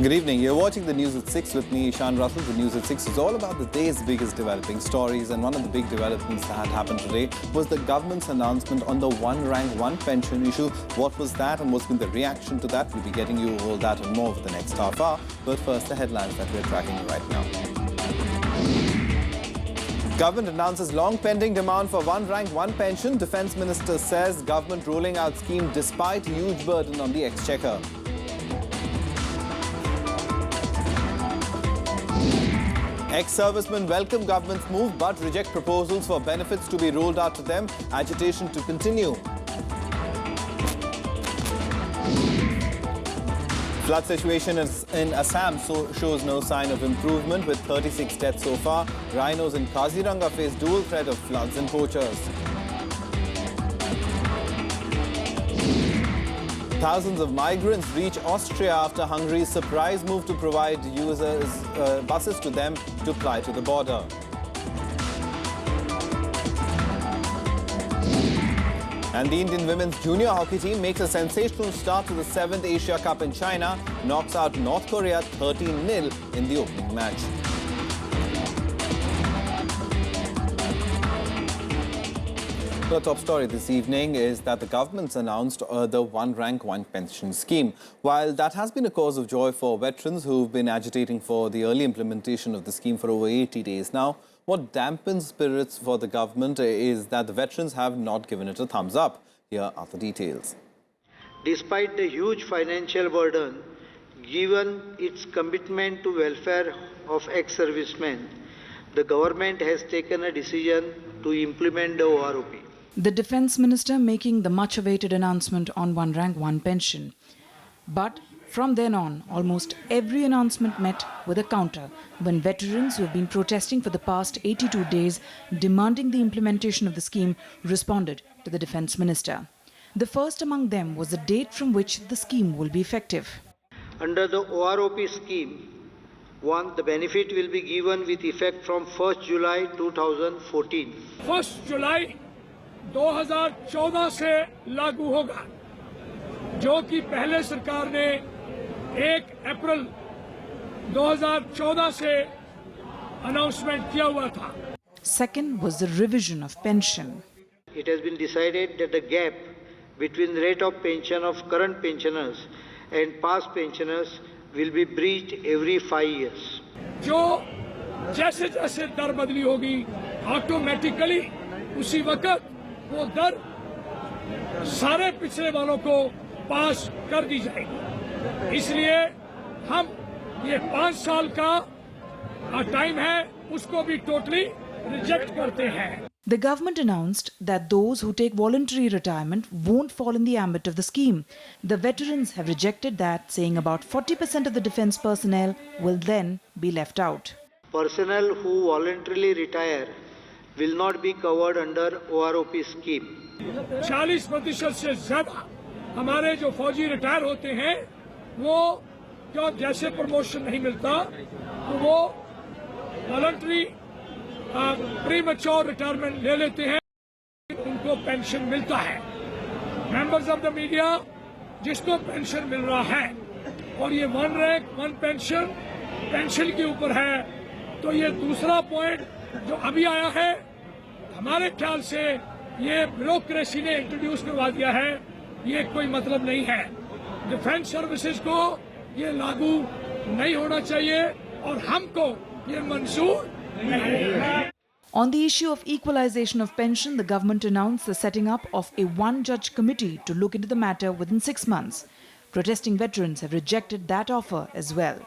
Good evening. You're watching the News at 6 with me, Ishan Russell. The News at 6 is all about the day's biggest developing stories. And one of the big developments that happened today was the government's announcement on the one rank, one pension issue. What was that and what's been the reaction to that? We'll be getting you all that and more over the next half hour. But first, the headlines that we're tracking right now. Government announces long pending demand for one rank, one pension. Defence Minister says government rolling out scheme despite huge burden on the exchequer. Ex-servicemen welcome government's move but reject proposals for benefits to be rolled out to them. Agitation to continue. Flood situation in Assam shows no sign of improvement with 36 deaths so far. Rhinos in Kaziranga face dual threat of floods and poachers. Thousands of migrants reach Austria after Hungary's surprise move to provide buses to them to ply to the border. And the Indian women's junior hockey team makes a sensational start to the 7th Asia Cup in China, knocks out North Korea 13-0 in the opening match. The top story this evening is that the government's announced the one rank, one pension scheme. While that has been a cause of joy for veterans who've been agitating for the early implementation of the scheme for over 80 days now, what dampens spirits for the government is that the veterans have not given it a thumbs up. Here are the details. Despite the huge financial burden, given its commitment to welfare of ex-servicemen, the government has taken a decision to implement the OROP. The Defence Minister making the much-awaited announcement on one rank, one pension. But from then on, almost every announcement met with a counter when veterans who have been protesting for the past 82 days demanding the implementation of the scheme responded to the Defence Minister. The first among them was the date from which the scheme will be effective. Under the OROP scheme, the benefit will be given with effect from 1st July 2014. 1st July 2014 से लागू होगा, जो कि पहले सरकार ने 1 अप्रैल 2014 से announcement किया हुआ था. Second was the revision of pension. It has been decided that the gap between rate of pension of current pensioners and past pensioners will be breached every 5 years. जो जैसे जैसे दर बदली होगी, ऑटोमेटिकली उसी वक्त वो दर सारे पिछले वालों को पास कर दी जाएगी. इसलिए हम ये 5 साल का टाइम है, उसको भी टोटली रिजेक्ट करते हैं. The government announced that those who take voluntary retirement won't fall in the ambit of the scheme. The veterans have rejected that, saying about 40% of the defence personnel will then be left out. Personnel who voluntarily retire will not be covered under OROP scheme. 40% से ज्यादा हमारे जो फौजी retire होते हैं, वो क्यों जैसे प्रमोशन नहीं मिलता, तो वो वॉलंटरी प्रीमैच्योर रिटायरमेंट ले लेते हैं, उनको पेंशन मिलता है. मेंबर्स ऑफ द मीडिया, जिसको पेंशन मिल रहा है और ये वन रैंक वन पेंशन के ऊपर है, तो ये दूसरा पॉइंट जो अभी आया है, हमारे ख्याल से ये ब्यूरोक्रेसी ने इंट्रोड्यूस करवा दिया है, ये कोई मतलब नहीं है. डिफेंस सर्विसेज को ये लागू नहीं होना चाहिए और हमको ये मंजूर नहीं है. On the issue of equalization of pension, the government announced the setting up of a one-judge committee to look into the matter within 6 months. Protesting veterans have rejected that offer as well.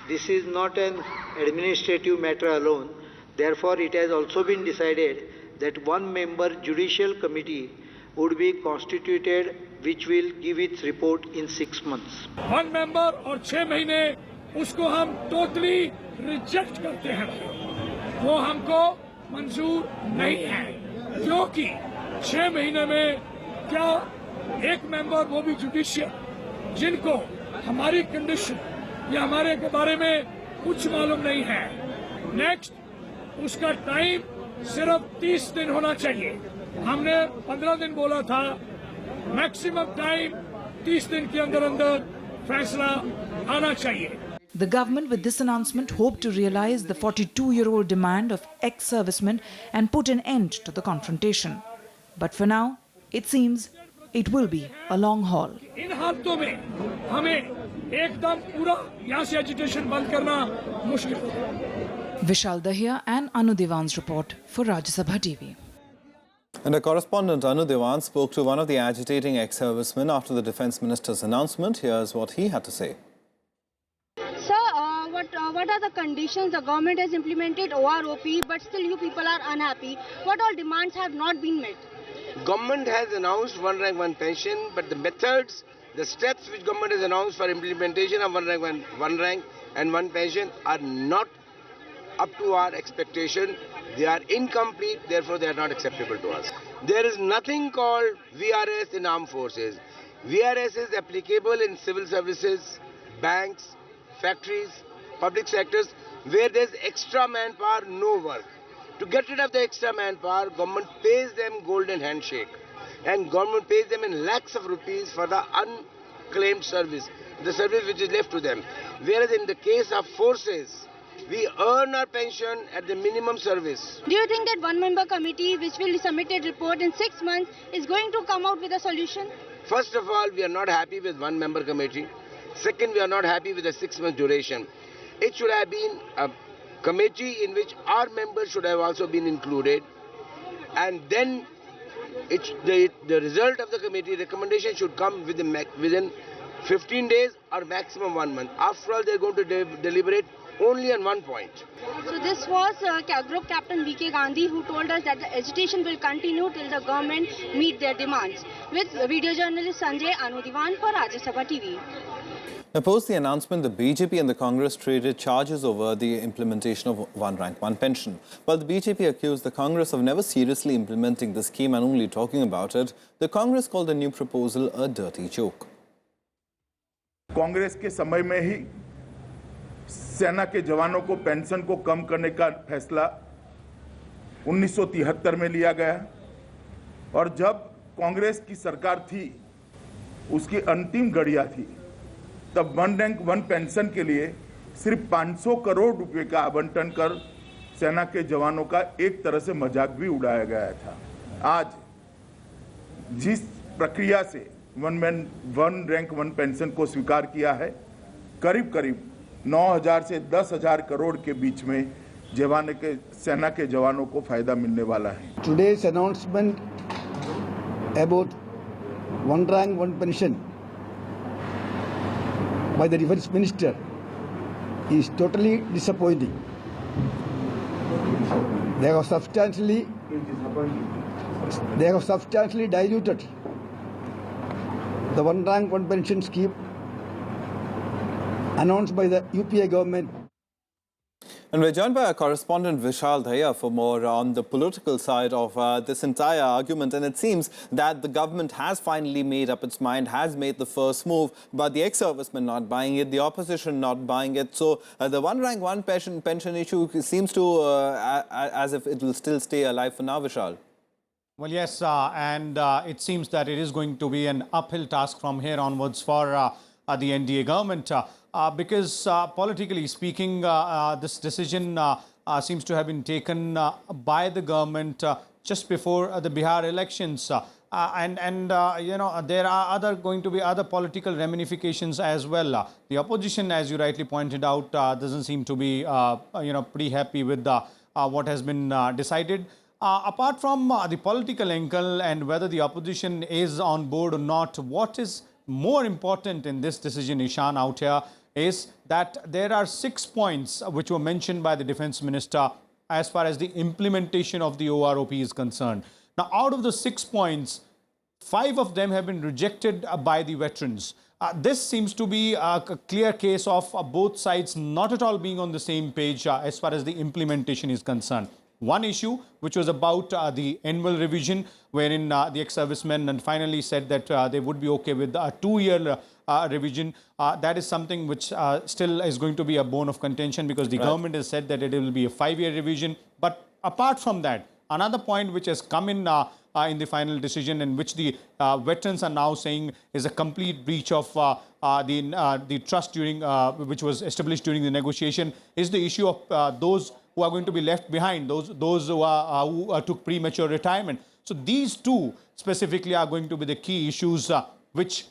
This is not an administrative matter alone. Therefore, it has also been decided that one-member judicial committee would be constituted, which will give its report in 6 months. One member और 6 महीने उसको हम totally reject करते हैं. वो हमको मंजूर नहीं है, क्योंकि 6 महीने में क्या एक मेंबर, वो भी जुडिशियल, जिनको हमारी कंडीशन या हमारे के बारे में कुछ मालूम नहीं है. नेक्स्ट, उसका टाइम सिर्फ 30 दिन होना चाहिए. हमने 15 दिन बोला था. मैक्सिमम टाइम 30 दिन के अंदर अंदर फैसला आना चाहिए. The government, with this announcement, hoped to realize the 42-year-old demand of ex-servicemen and put an end to the confrontation. But for now, it seems it will be a long haul. इन हालातों में हमें एकदम पूरा यहाँ से agitation बंद करना मुश्किल होगा। Vishal Dahiya and Anu Devan's report for Rajya Sabha TV. And our correspondent Anu Devan spoke to one of the agitating ex-servicemen after the Defence Minister's announcement. Here's what he had to say. Sir, what are the conditions? The government has implemented OROP, but still you people are unhappy. What all demands have not been met? Government has announced one rank, one pension, but the methods, the steps which government has announced for implementation of one rank and one pension are not up to our expectation. They are incomplete, therefore they are not acceptable to us. There is nothing called VRS in armed forces. VRS is applicable in civil services, banks, factories, public sectors, where there is extra manpower, no work. To get rid of the extra manpower, government pays them golden handshake. And government pays them in lakhs of rupees for the unclaimed service, the service which is left to them. Whereas in the case of forces, we earn our pension at the minimum service. Do you think that one-member committee, which will submit a report in 6 months, is going to come out with a solution? First of all, we are not happy with one-member committee. Second, we are not happy with the 6-month duration. It should have been a committee in which our members should have also been included, and then the result of the committee recommendation should come within 15 days or maximum 1 month. After all, they are going to deliberate only on one point. So this was Group Captain V.K. Gandhi, who told us that the agitation will continue till the government meet their demands. With video journalist Sanjay, Anu Devan for Rajya Sabha TV. Now, post the announcement, the BJP and the Congress traded charges over the implementation of one rank, one pension. While the BJP accused the Congress of never seriously implementing the scheme and only talking about it, the Congress called the new proposal a dirty joke. Congress के समय में ही सेना के जवानों को pension को कम करने का फैसला 1973 में लिया गया और जब कांग्रेस की सरकार थी उसकी अंतिम घड़ियां थी तब वन रैंक वन पेंशन के लिए सिर्फ 500 करोड़ रुपए का आवंटन कर सेना के जवानों का एक तरह से मजाक भी उड़ाया गया था। आज जिस प्रक्रिया से वन रैंक वन पेंशन को स्वीकार किया है, करीब 9,000 से 10,000 करोड़ के बीच में सेना के जवानों को फायदा मिलने वाला है। Today's announcement about one rank one pension by the Defence Minister is totally disappointing. They have substantially diluted the one rank one pension scheme announced by the UPA government. And we're joined by our correspondent Vishal Dahiya for more on the political side of this entire argument. And it seems that the government has finally made up its mind, has made the first move, but the ex-servicemen not buying it, the opposition not buying it. So the one rank, one pension issue seems to as if it will still stay alive for now, Vishal. Well, yes, and it seems that it is going to be an uphill task from here onwards for the NDA government. Because politically speaking, this decision seems to have been taken by the government just before the Bihar elections. You know, there are going to be other political ramifications as well. The opposition, as you rightly pointed out, doesn't seem to be, you know, pretty happy with what has been decided. Apart from the political angle and whether the opposition is on board or not, what is more important in this decision, Ishan, out here, is that there are 6 points which were mentioned by the Defence Minister as far as the implementation of the OROP is concerned. Now, out of the 6 points, 5 of them have been rejected by the veterans. This seems to be a clear case of both sides not at all being on the same page as far as the implementation is concerned. One issue, which was about the annual revision, wherein the ex-servicemen finally said that they would be okay with a 2-year revision. That is something which still is going to be a bone of contention because the government has said that it will be a 5-year revision. But apart from that, another point which has come in in the final decision, in which the veterans are now saying is a complete breach of the trust during which was established during the negotiation, is the issue of those who are going to be left behind, those who took premature retirement. So these two specifically are going to be the key issues which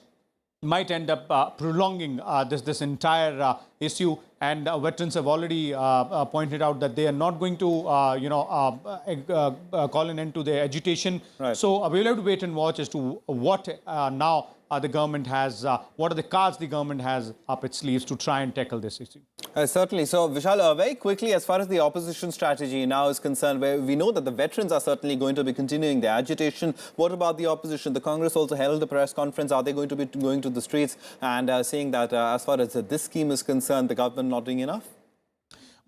might end up prolonging this entire issue. And veterans have already pointed out that they are not going to, call an end to their agitation. Right. So we'll have to wait and watch as to what now the government has, what are the cards the government has up its sleeves to try and tackle this issue. Certainly. So, Vishal, very quickly, as far as the opposition strategy now is concerned, where we know that the veterans are certainly going to be continuing their agitation. What about the opposition? The Congress also held a press conference. Are they going to be going to the streets and saying that as far as this scheme is concerned, the government not doing enough?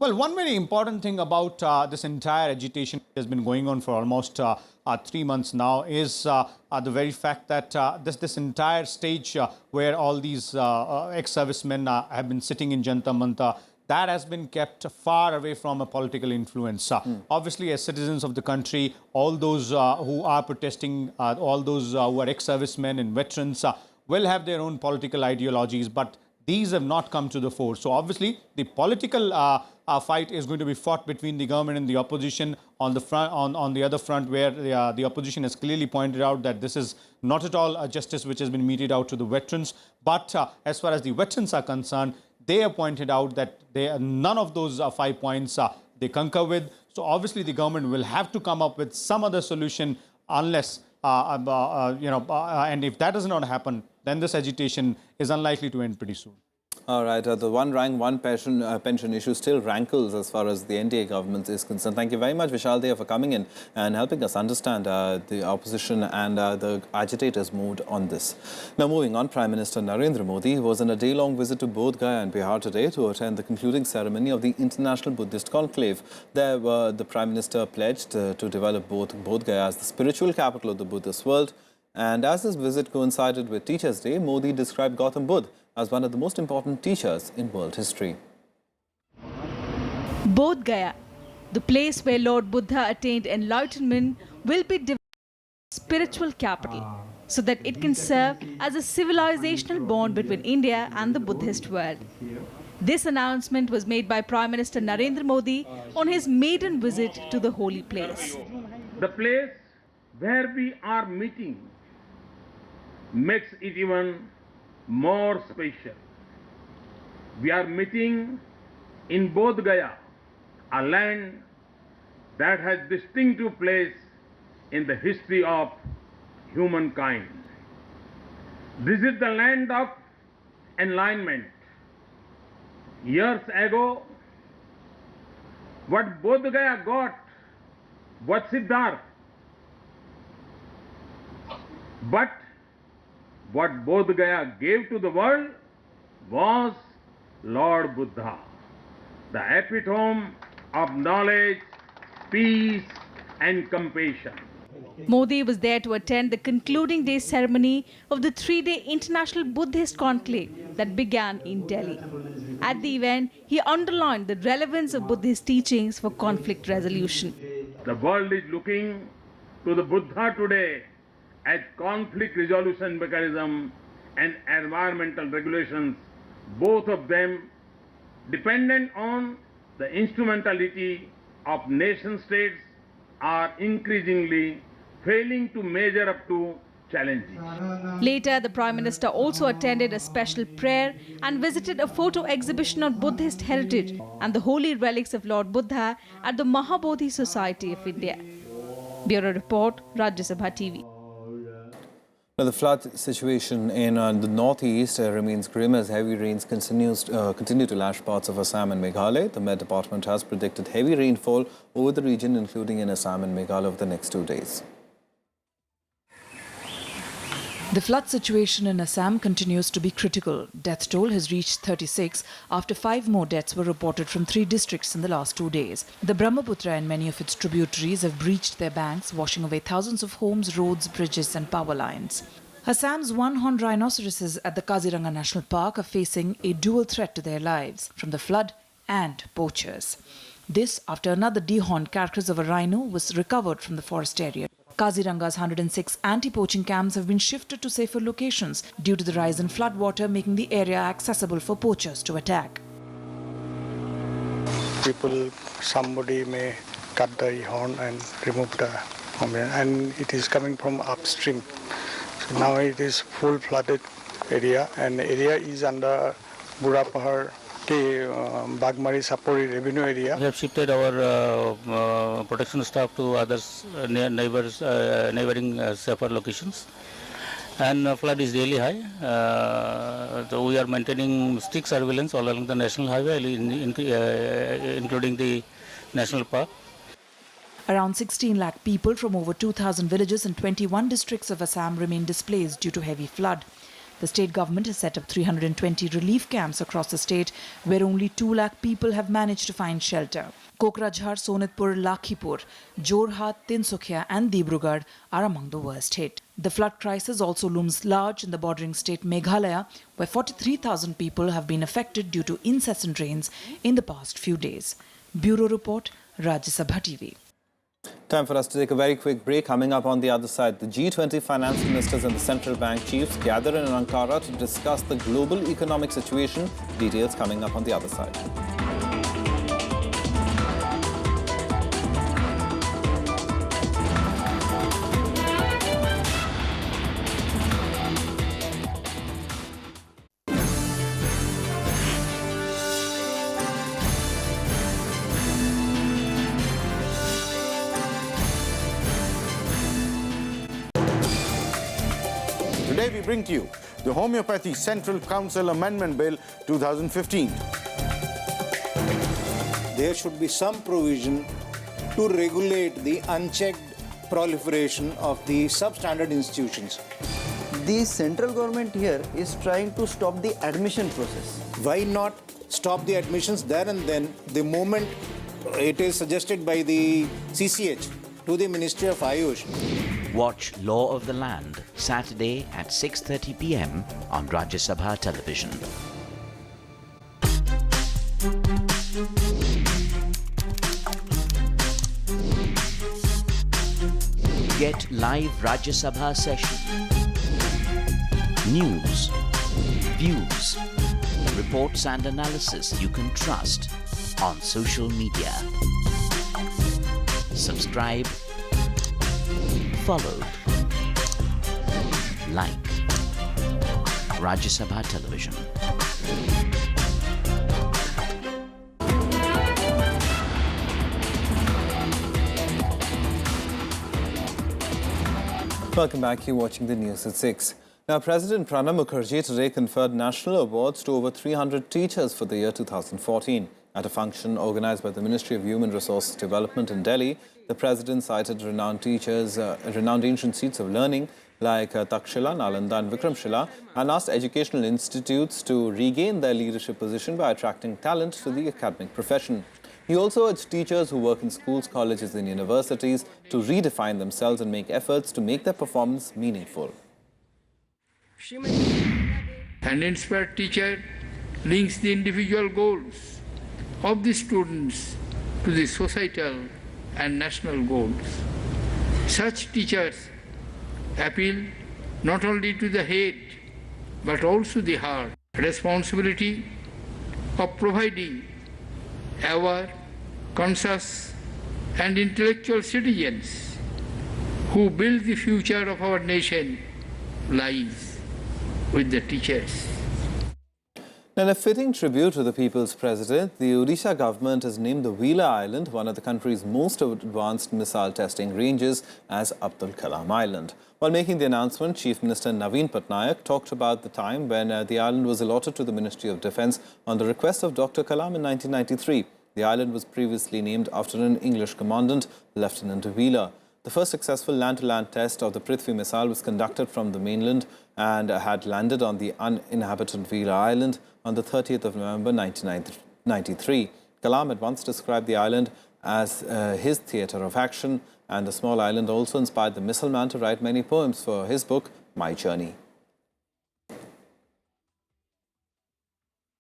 Well, one very important thing about this entire agitation that has been going on for almost 3 months now is the very fact that this entire stage where all these ex-servicemen have been sitting in Janata Mantra, that has been kept far away from a political influence. Obviously, as citizens of the country, all those who are protesting, all those who are ex-servicemen and veterans will have their own political ideologies, but these have not come to the fore. So obviously, the political fight is going to be fought between the government and the opposition on the front, on the other front, where the opposition has clearly pointed out that this is not at all a justice which has been meted out to the veterans. But as far as the veterans are concerned, they have pointed out that none of those 5 points they concur with. So obviously, the government will have to come up with some other solution, unless and if that does not happen, then this agitation is unlikely to end pretty soon. All right, the one rank, one pension issue still rankles as far as the NDA government is concerned. Thank you very much, Vishal Dea, for coming in and helping us understand the opposition and the agitators' mood on this. Now, moving on, Prime Minister Narendra Modi was on a day-long visit to Bodh Gaya in Bihar today to attend the concluding ceremony of the International Buddhist Conclave. There, the Prime Minister pledged to develop Bodh Gaya as the spiritual capital of the Buddhist world. And as this visit coincided with Teachers' Day, Modi described Gautam Buddha as one of the most important teachers in world history. Bodh Gaya, the place where Lord Buddha attained enlightenment, will be developed as a spiritual capital so that it can serve as a civilizational bond between India and the Buddhist world. This announcement was made by Prime Minister Narendra Modi on his maiden visit to the holy place. The place where we are meeting makes it even more special. We are meeting in Bodh Gaya, a land that has distinctive place in the history of humankind. This is the land of enlightenment. Years ago, what Bodh Gaya got was Siddhartha. But what Bodh Gaya gave to the world was Lord Buddha, the epitome of knowledge, peace and compassion. Modi was there to attend the concluding day ceremony of the 3-day International Buddhist Conclave that began in Delhi. At the event, he underlined the relevance of Buddhist teachings for conflict resolution. The world is looking to the Buddha today as conflict resolution mechanism and environmental regulations, both of them dependent on the instrumentality of nation states, are increasingly failing to measure up to challenges. Later, the Prime Minister also attended a special prayer and visited a photo exhibition on Buddhist heritage and the holy relics of Lord Buddha at the Mahabodhi Society of India. Bureau Report, Rajya Sabha TV. Now, the flood situation in the northeast remains grim as heavy rains continue to lash parts of Assam and Meghalaya. The Met Department has predicted heavy rainfall over the region, including in Assam and Meghalaya, over the next 2 days. The flood situation in Assam continues to be critical. Death toll has reached 36 after 5 more deaths were reported from 3 districts in the last 2 days. The Brahmaputra and many of its tributaries have breached their banks, washing away thousands of homes, roads, bridges and power lines. Assam's one-horned rhinoceroses at the Kaziranga National Park are facing a dual threat to their lives from the flood and poachers. This after another dehorned carcass of a rhino was recovered from the forest area. Kaziranga's 106 anti-poaching camps have been shifted to safer locations due to the rise in floodwater, making the area accessible for poachers to attack. Somebody may cut the horn and remove the horn, and it is coming from upstream. So now it is full flooded area, and the area is under Burapahar, Bagmari, Sapori revenue area. We have shifted our protection staff to others neighboring safer locations. And flood is really high. So we are maintaining strict surveillance all along the national highway, including the national park. Around 16 lakh people from over 2,000 villages in 21 districts of Assam remain displaced due to heavy flood. The state government has set up 320 relief camps across the state, where only 2 lakh people have managed to find shelter. Kokrajhar, Sonitpur, Lakhipur, Jorhat, Tinsukia and Dibrugarh are among the worst hit. The flood crisis also looms large in the bordering state Meghalaya, where 43,000 people have been affected due to incessant rains in the past few days. Bureau Report, Rajya Sabha TV. Time for us to take a very quick break. Coming up on the other side, the G20 finance ministers and the central bank chiefs gather in Ankara to discuss the global economic situation. Details coming up on the other side. Today we bring to you the Homeopathy Central Council Amendment Bill 2015. There should be some provision to regulate the unchecked proliferation of the substandard institutions. The central government here is trying to stop the admission process. Why not stop the admissions there and then, the moment it is suggested by the CCH to the Ministry of Ayush? Watch Law of the Land, Saturday at 6:30 p.m. on Rajya Sabha television. Get live Rajya Sabha session. News, views, reports and analysis you can trust on social media. Subscribe, follow, like Rajya Sabha television. Welcome back. You're watching the news at 6. Now, President Pranab Mukherjee today conferred national awards to over 300 teachers for the year 2014. At a function organized by the Ministry of Human Resources Development in Delhi, the President cited renowned teachers, renowned ancient seats of learning like Takshila, Nalanda and Vikramshila, and asked educational institutes to regain their leadership position by attracting talent to the academic profession. He also urged teachers who work in schools, colleges and universities to redefine themselves and make efforts to make their performance meaningful. An inspired teacher links the individual goals of the students to the societal and national goals. Such teachers appeal not only to the head but also the heart. Responsibility of providing aware, conscious and intellectual citizens who build the future of our nation lies with the teachers. In a fitting tribute to the people's president, the Odisha government has named the Wheeler Island, one of the country's most advanced missile testing ranges, as Abdul Kalam Island. While making the announcement, Chief Minister Naveen Patnaik talked about the time when the island was allotted to the Ministry of Defence on the request of Dr. Kalam in 1993. The island was previously named after an English commandant, Lieutenant Wheeler. The first successful land-to-land test of the Prithvi missile was conducted from the mainland and had landed on the uninhabited Wheeler Island on the 30th of November 1993. Kalam had once described the island as his theatre of action, and the small island also inspired the missile man to write many poems for his book, My Journey.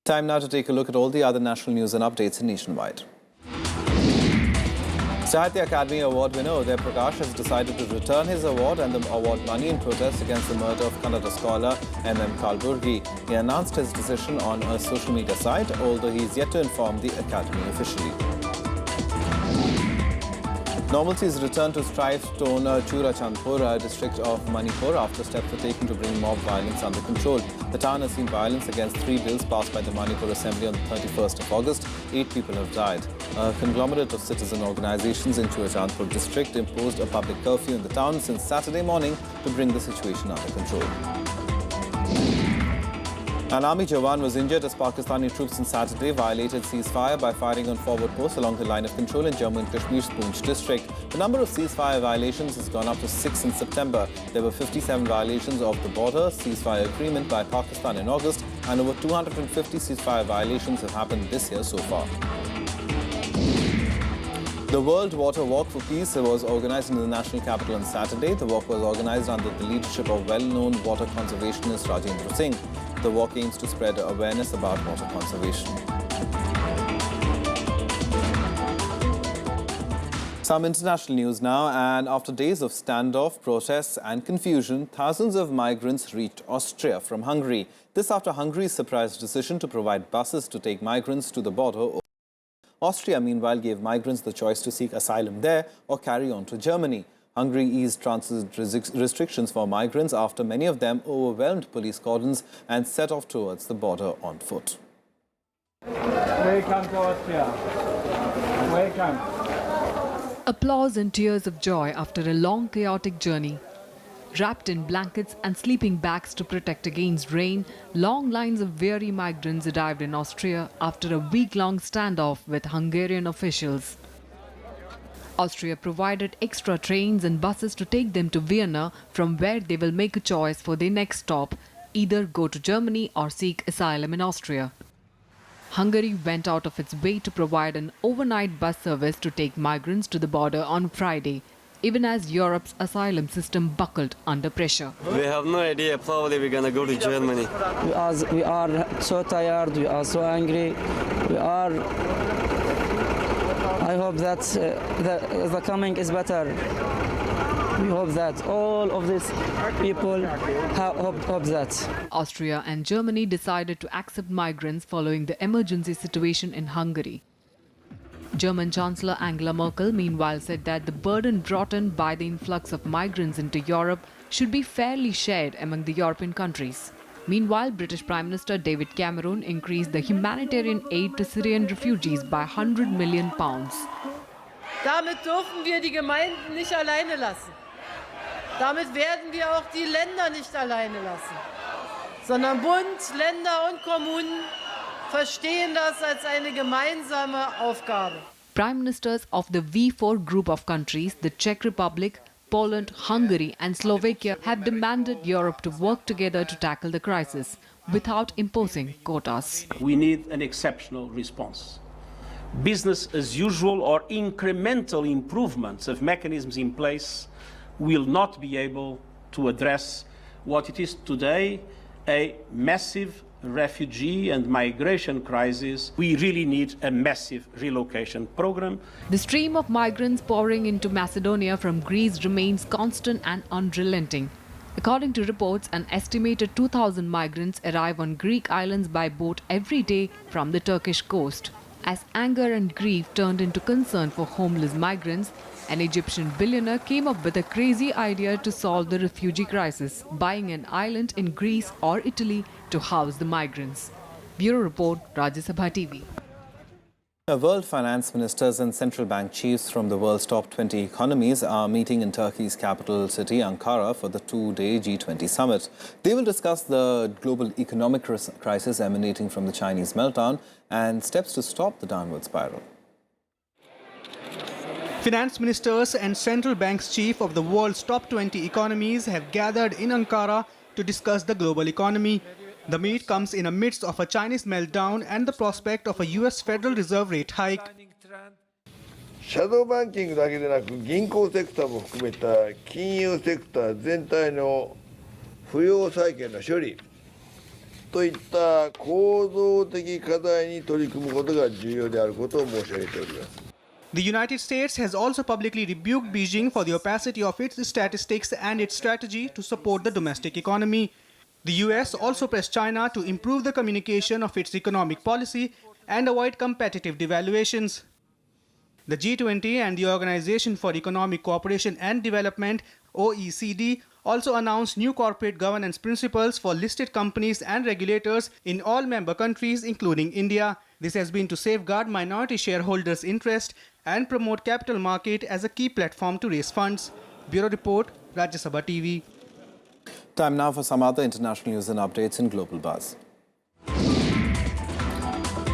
Time now to take a look at all the other national news and updates nationwide. Sahitya Academy Award winner Uday Prakash has decided to return his award and the award money in protest against the murder of Kannada scholar M.M. Kalburgi. He announced his decision on a social media site, although he is yet to inform the Academy officially. Normalcy is returned to strife-torn Churachandpur district of Manipur after steps were taken to bring mob violence under control. The town has seen violence against 3 bills passed by the Manipur Assembly on the 31st of August. 8 people have died. A conglomerate of citizen organizations in Churachandpur district imposed a public curfew in the town since Saturday morning to bring the situation under control. An army jawan was injured as Pakistani troops on Saturday violated ceasefire by firing on forward posts along the line of control in Jammu and Kashmir's Poonch district. The number of ceasefire violations has gone up to 6 in September. There were 57 violations of the border ceasefire agreement by Pakistan in August, and over 250 ceasefire violations have happened this year so far. The World Water Walk for Peace was organized in the national capital on Saturday. The walk was organized under the leadership of well-known water conservationist Rajendra Singh. The walk aims to spread awareness about water conservation. Some international news now, and after days of standoff, protests and confusion, thousands of migrants reached Austria from Hungary. This after Hungary's surprise decision to provide buses to take migrants to the border. Austria, meanwhile, gave migrants the choice to seek asylum there or carry on to Germany. Hungary eased transit restrictions for migrants after many of them overwhelmed police cordons and set off towards the border on foot. Welcome to Austria. Welcome. Applause and tears of joy after a long, chaotic journey. Wrapped in blankets and sleeping bags to protect against rain, long lines of weary migrants arrived in Austria after a week-long standoff with Hungarian officials. Austria provided extra trains and buses to take them to Vienna, from where they will make a choice for their next stop, either go to Germany or seek asylum in Austria. Hungary went out of its way to provide an overnight bus service to take migrants to the border on Friday, even as Europe's asylum system buckled under pressure. We have no idea, probably we're going to go to Germany. We are so tired, we are so angry, I hope that the coming is better. We hope that all of these people hope that. Austria and Germany decided to accept migrants following the emergency situation in Hungary. German Chancellor Angela Merkel, meanwhile, said that the burden brought on by the influx of migrants into Europe should be fairly shared among the European countries. Meanwhile, British Prime Minister David Cameron increased the humanitarian aid to Syrian refugees by £100 million. Damit dürfen wir die Gemeinden nicht alleine lassen. Damit werden wir auch die Länder nicht alleine lassen, sondern Bund, Länder und Kommunen verstehen das als eine gemeinsame Aufgabe. Prime Ministers of the V4 group of countries, the Czech Republic, Poland, Hungary and Slovakia, have demanded Europe to work together to tackle the crisis without imposing quotas. We need an exceptional response. Business as usual or incremental improvements of mechanisms in place will not be able to address what it is today, a massive refugee and migration crisis. We really need a massive relocation program. The stream of migrants pouring into Macedonia from Greece remains constant and unrelenting. According to reports, an estimated 2,000 migrants arrive on Greek islands by boat every day from the Turkish coast. As anger and grief turned into concern for homeless migrants, an Egyptian billionaire came up with a crazy idea to solve the refugee crisis, buying an island in Greece or Italy to house the migrants. Bureau Report, Rajya Sabha TV. World finance ministers and central bank chiefs from the world's top 20 economies are meeting in Turkey's capital city, Ankara, for the 2-day G20 summit. They will discuss the global economic crisis emanating from the Chinese meltdown and steps to stop the downward spiral. Finance ministers and central banks chief of the world's top 20 economies have gathered in Ankara to discuss the global economy. The meet comes in the midst of a Chinese meltdown and the prospect of a US Federal Reserve rate hike. シャドーバンキングだけでなく銀行セクターも含めた金融セクター全体の不要債権の処理といった構造的課題に取り組むことが重要であることを申し上げております。The United States has also publicly rebuked Beijing for the opacity of its statistics and its strategy to support the domestic economy. The US also pressed China to improve the communication of its economic policy and avoid competitive devaluations. The G20 and the Organization for Economic Cooperation and Development, OECD, also announced new corporate governance principles for listed companies and regulators in all member countries, including India. This has been to safeguard minority shareholders' interest and promote capital market as a key platform to raise funds. Bureau Report, Rajya Sabha TV. Time now for some other international news and updates in Global Buzz.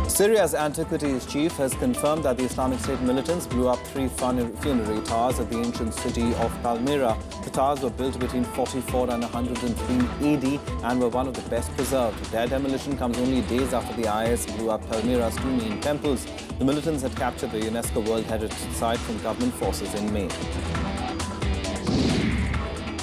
Syria's antiquities chief has confirmed that the Islamic State militants blew up 3 funerary towers at the ancient city of Palmyra. The towers were built between 44 and 103 AD and were one of the best preserved. Their demolition comes only days after the IS blew up Palmyra's 2 main temples. The militants had captured the UNESCO World Heritage Site from government forces in May.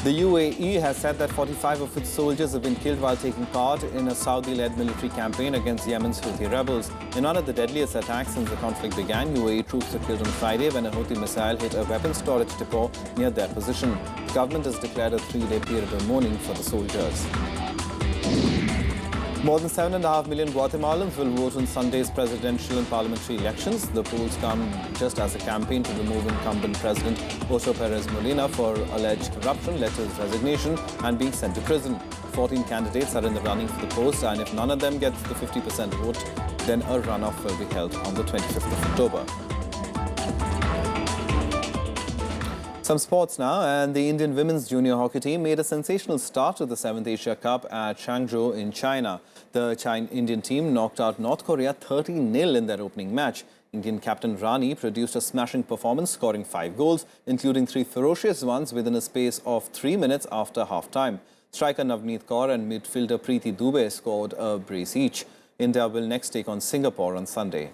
The UAE has said that 45 of its soldiers have been killed while taking part in a Saudi-led military campaign against Yemen's Houthi rebels. In one of the deadliest attacks since the conflict began, UAE troops were killed on Friday when a Houthi missile hit a weapons storage depot near their position. The government has declared a 3-day period of mourning for the soldiers. More than 7.5 million Guatemalans will vote on Sunday's presidential and parliamentary elections. The polls come just as a campaign to remove incumbent President Otto Perez Molina for alleged corruption led to his resignation and being sent to prison. 14 candidates are in the running for the post, and if none of them gets the 50% vote, then a runoff will be held on the 25th of October. Some sports now, and the Indian women's junior hockey team made a sensational start to the 7th Asia Cup at Changzhou in China. The Indian team knocked out North Korea 30-0 in their opening match. Indian captain Rani produced a smashing performance, scoring 5 goals, including 3 ferocious ones within a space of 3 minutes after half-time. Striker Navneet Kaur and midfielder Preeti Dubey scored a brace each. India will next take on Singapore on Sunday.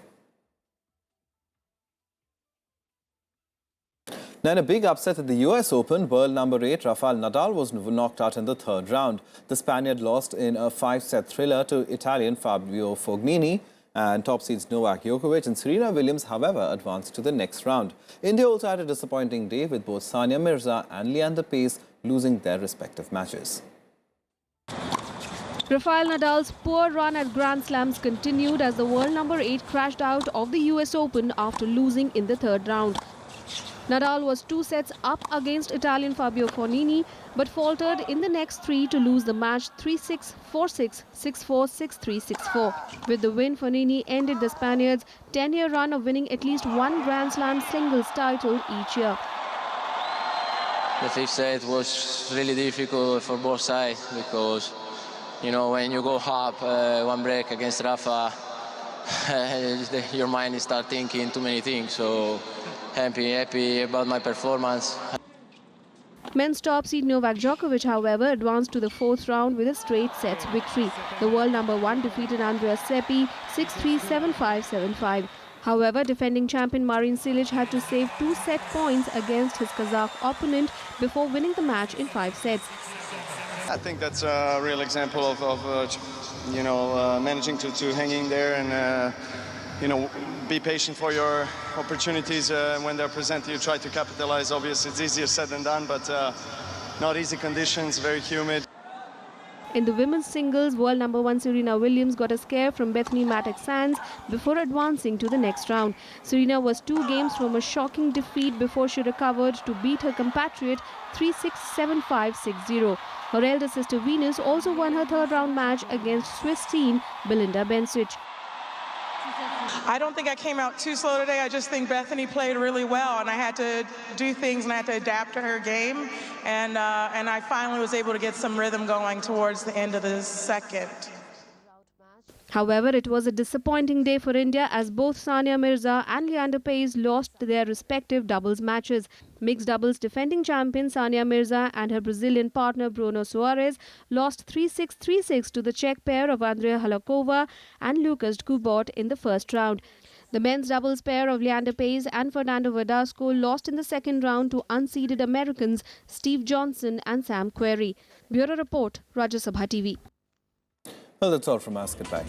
Now, in a big upset at the US Open, world number 8 Rafael Nadal was knocked out in the 3rd round. The Spaniard lost in a 5-set thriller to Italian Fabio Fognini, and top seeds Novak Djokovic and Serena Williams, however, advanced to the next round. India also had a disappointing day, with both Sania Mirza and Leander Paes losing their respective matches. Rafael Nadal's poor run at Grand Slams continued as the world number 8 crashed out of the US Open after losing in the 3rd round. Nadal was 2 sets up against Italian Fabio Fognini, but faltered in the next 3 to lose the match 3-6, 4-6, 6-4, 6-3, 6-4. With the win, Fognini ended the Spaniards' 10-year run of winning at least one Grand Slam singles title each year. The 5th set was really difficult for both sides because, you know, when you go up 1 break against Rafa, your mind starts thinking too many things. So happy about my performance. Men's top seed Novak Djokovic, however, advanced to the 4th round with a straight sets victory. The world number 1 defeated Andreas Seppi 6-3, 7-5, 7-5. However, defending champion Marin Cilic had to save 2 set points against his Kazakh opponent before winning the match in 5 sets. I think that's a real example of managing to hang in there and be patient for your opportunities when they're presented. You try to capitalize. Obviously, it's easier said than done, but not easy conditions, very humid. In the women's singles, world number 1 Serena Williams got a scare from Bethany Mattek-Sands before advancing to the next round. Serena was 2 games from a shocking defeat before she recovered to beat her compatriot 3-6, 7-5, 6-0. Her elder sister Venus also won her 3rd round match against Swiss teen Belinda Bencic. I don't think I came out too slow today. I just think Bethany played really well, and I had to do things and I had to adapt to her game. And I finally was able to get some rhythm going towards the end of the 2nd. However, it was a disappointing day for India as both Sania Mirza and Leander Paes lost their respective doubles matches. Mixed doubles defending champion Sania Mirza and her Brazilian partner Bruno Soares lost 3-6, 3-6 to the Czech pair of Andrea Halakova and Lucas Kubot in the 1st round. The men's doubles pair of Leander Paes and Fernando Verdasco lost in the 2nd round to unseeded Americans Steve Johnson and Sam Querrey. Bureau Report, Rajya Sabha TV. Well, that's all from us. Goodbye.